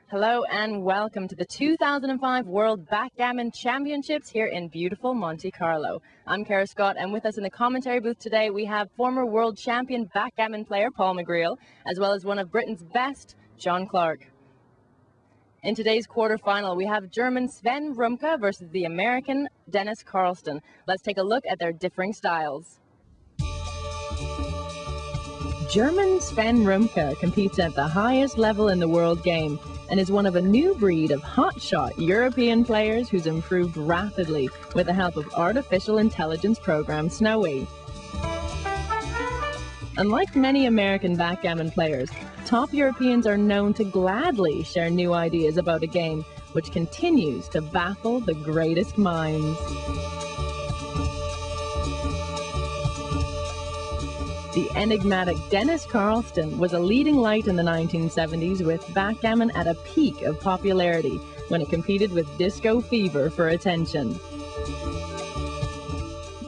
Hello and welcome to the 2005 World Backgammon Championships here in beautiful Monte Carlo. I'm Kara Scott, and with us in the commentary booth today we have former world champion backgammon player Paul McGreal, as well as one of Britain's best, John Clark. In today's quarterfinal, we have German Sven Rumke versus the American Dennis Carlston. Let's take a look at their differing styles. German Sven Rumke competes at the highest level in the world game and is one of a new breed of hotshot European players who's improved rapidly with the help of artificial intelligence program Snowy. Unlike many American backgammon players, top Europeans are known to gladly share new ideas about a game, which continues to baffle the greatest minds. The enigmatic Dennis Carlston was a leading light in the 1970s with backgammon at a peak of popularity when it competed with Disco Fever for attention.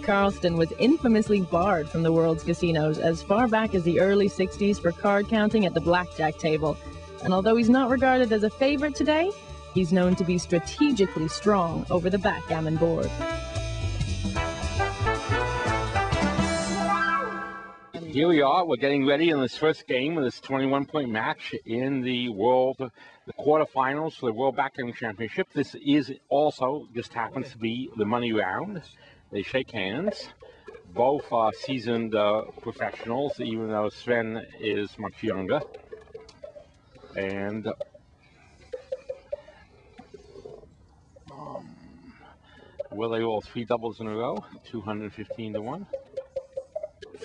Carlston was infamously barred from the world's casinos as far back as the early 60s for card counting at the blackjack table, and although he's not regarded as a favorite today, he's known to be strategically strong over the backgammon board. Here we are, we're getting ready in this first game of this 21-point match in the quarterfinals for the World Backgammon Championship. This is also, just happens to be the money round. They shake hands. Both are seasoned professionals, even though Sven is much younger. And will they roll 3 doubles in a row? 215 to 1.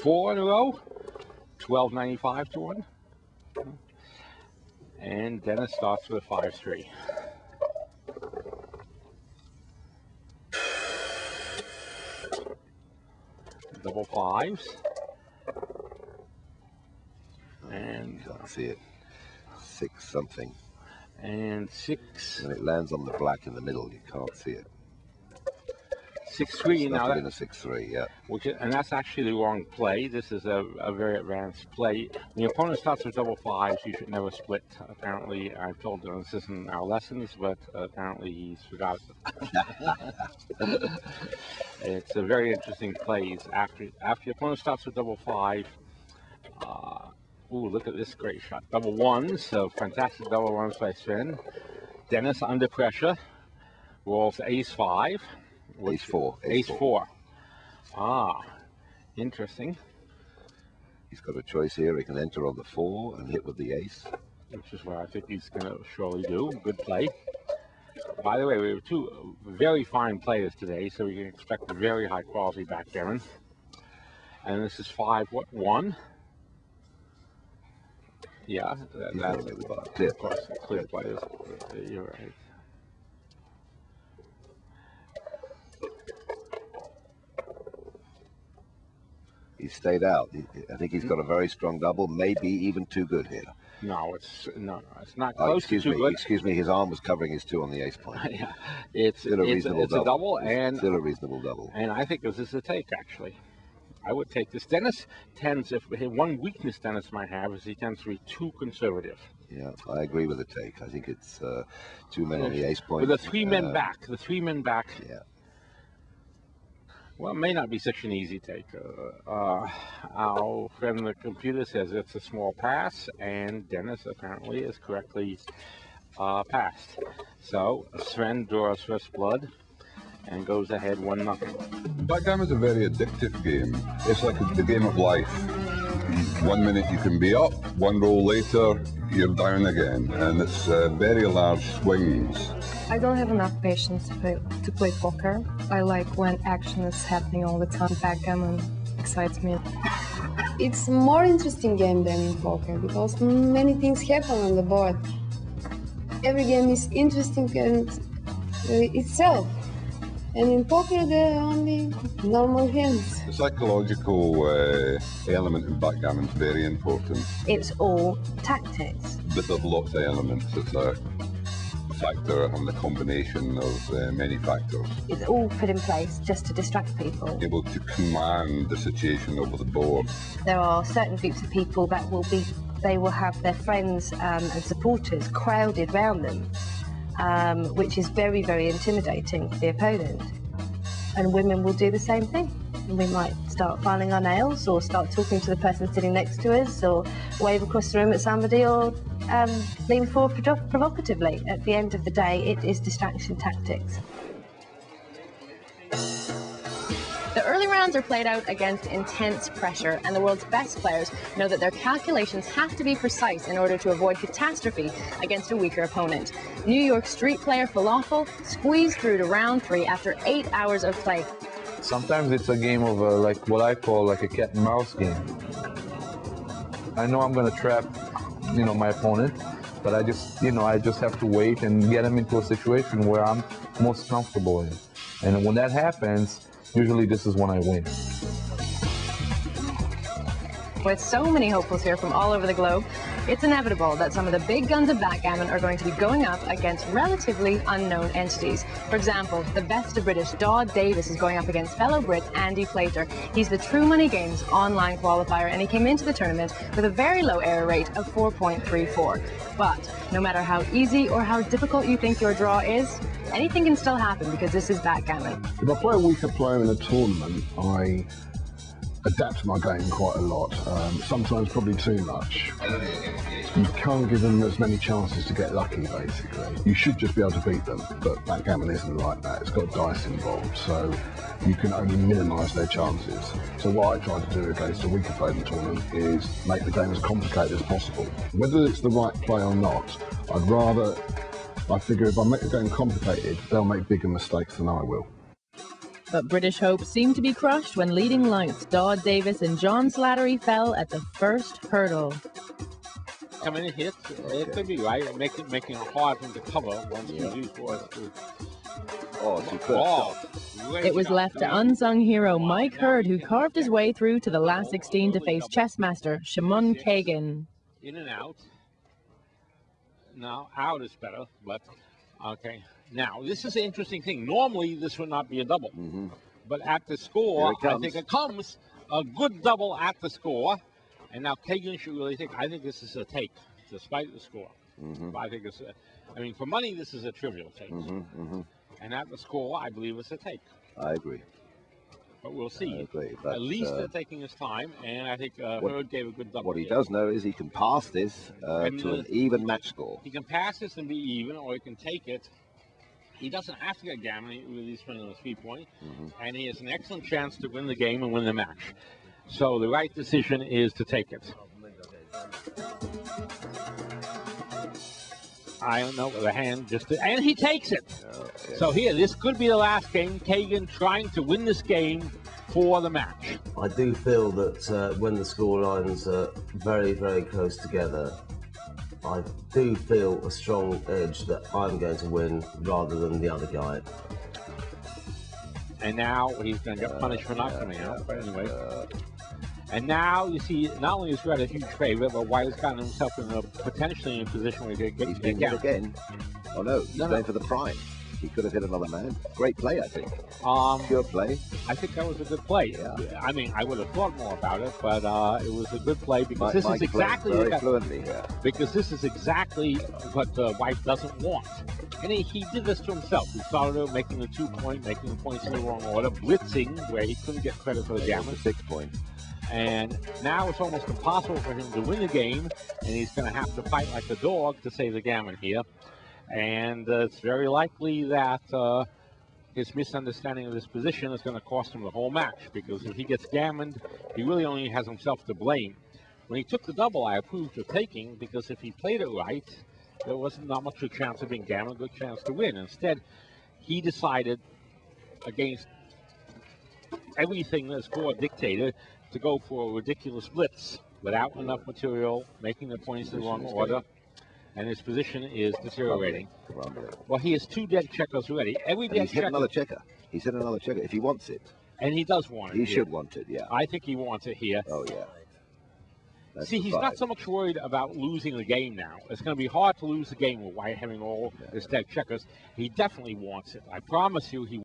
4 in a row, 1295 to 1. And Dennis starts with a 5-3. Double fives. And you can't see it. 6 something. And 6. When it lands on the black in the middle, you can't see it. 6-3 now. In a 6-3, yeah. And that's actually the wrong play. This is a very advanced play. When your opponent starts with double fives, you should never split. Apparently, I've told him this isn't our lessons, but apparently he's forgot. It's a very interesting play. After your opponent starts with double five, ooh, look at this great shot. Double ones, so fantastic double ones by Sven. Dennis under pressure, rolls ace-5. Ace-4. Ace-4. Ah, interesting. He's got a choice here. He can enter on the 4 and hit with the ace. Which is what I think he's going to surely do. Good play. By the way, we have 2 very fine players today, so we can expect a very high quality backgammon. And this is 5-1. Yeah, that's clear. Of course, clear players. You're right. He stayed out. I think he's got a very strong double, maybe even too good here. No, it's not close to too good. Excuse me, his arm was covering his 2 on the ace point. Yeah, it's a double, and still a reasonable double. And I think this is a take, actually. I would take this. Dennis tends, if one weakness Dennis might have is he tends to be too conservative. Yeah, I agree with the take. I think it's too many on the ace point. With the 3 men back, Yeah. Well, it may not be such an easy take. Our friend on the computer says it's a small pass, and Dennis apparently is correctly passed. So Sven draws first blood and goes ahead 1-0. Backgammon is a very addictive game. It's like the game of life. 1 minute you can be up, 1 roll later you're down again, and it's very large swings. I don't have enough patience to play poker. I like when action is happening all the time. Backgammon excites me. It's a more interesting game than in poker because many things happen on the board. Every game is interesting and itself. And in poker, there are only normal hands. The psychological element in backgammon is very important. It's all tactics. But there's lots of elements. It's a factor and the combination of many factors. It's all put in place just to distract people. Able to command the situation over the board. There are certain groups of people that will be they will have their friends and supporters crowded round them, which is very, very intimidating for the opponent. And women will do the same thing. We might start filing our nails, or start talking to the person sitting next to us, or wave across the room at somebody, or lean forward provocatively. At the end of the day, it is distraction tactics. The early rounds are played out against intense pressure, and the world's best players know that their calculations have to be precise in order to avoid catastrophe against a weaker opponent. New York street player Falafel squeezed through to round 3 after 8 hours of play. Sometimes it's a game of like what I call like a cat and mouse game. I know I'm going to trap, my opponent, but I just have to wait and get him into a situation where I'm most comfortable in. And when that happens, usually this is when I win. With so many hopefuls here from all over the globe, it's inevitable that some of the big guns of backgammon are going to be going up against relatively unknown entities. For example, the best of British Dodd Davis is going up against fellow Brit Andy Plater. He's the True Money Games online qualifier, and he came into the tournament with a very low error rate of 4.34. But no matter how easy or how difficult you think your draw is, anything can still happen because this is backgammon. If I play a weaker player in a tournament, I adapt my game quite a lot, sometimes probably too much. You can't give them as many chances to get lucky, basically. You should just be able to beat them, but backgammon isn't like that. It's got dice involved, so you can only minimise their chances. So what I try to do against a weaker player in the tournament is make the game as complicated as possible. Whether it's the right play or not, I figure if I make the game complicated, they'll make bigger mistakes than I will. But British hopes seemed to be crushed when leading lights Dodd Davis and John Slattery fell at the first hurdle. Coming in hit, it could be right, making it hard for him to cover once you use force. It was left to unsung hero Mike Hurd, who carved his way through to the last 16 to face chessmaster Shimon Kagan. In and out. Now, out is better, but okay. Now, this is an interesting thing. Normally, this would not be a double. But at the score, I think it comes a good double at the score. And now Kagan should really think, I think this is a take, despite the score. I think it's, for money, this is a trivial take. And at the score, I believe it's a take. I agree. But we'll see. I agree. But, at least they're taking his time, and I think Hurd gave a good double. What he does know is he can pass this to an even match score. He can pass this and be even, or he can take it. He doesn't have to get gammon with these spinning on the 3-point, and he has an excellent chance to win the game and win the match. So the right decision is to take it. I don't know, the hand and he takes it. So here, this could be the last game. Kagan trying to win this game for the match. I do feel that when the score lines are very, very close together, I do feel a strong edge that I'm going to win rather than the other guy. And now he's going to get punished for not coming out, but anyway. And now you see, not only is Red a huge favorite, but White has gotten himself potentially in a position where he could get down. Again. Oh no, he's going for the prime. He could have hit another man. Great play, I think. Pure play. I think that was a good play. Yeah. I would have thought more about it, but it was a good play because this is exactly because this is exactly what White doesn't want. And he did this to himself. He started out making the 2-point, making the points in the wrong order, blitzing where he couldn't get credit for the gammon. 6-point. And now it's almost impossible for him to win the game, and he's going to have to fight like a dog to save the gammon here. And it's very likely that his misunderstanding of this position is going to cost him the whole match, because if he gets gammoned, he really only has himself to blame. When he took the double, I approved of taking, because if he played it right, there wasn't not much of a chance of being gammoned, good chance to win. Instead, he decided, against everything the score dictated, to go for a ridiculous blitz without enough material, making the points in the wrong order. And his position is deteriorating. Well, he has 2 dead checkers already. He's hit another checker. He's hit another checker if he wants it. And he does want it. He should want it, yeah. I think he wants it here. Oh, yeah. See, he's not so much worried about losing the game now. It's going to be hard to lose the game with White having all his dead checkers. He definitely wants it. I promise you he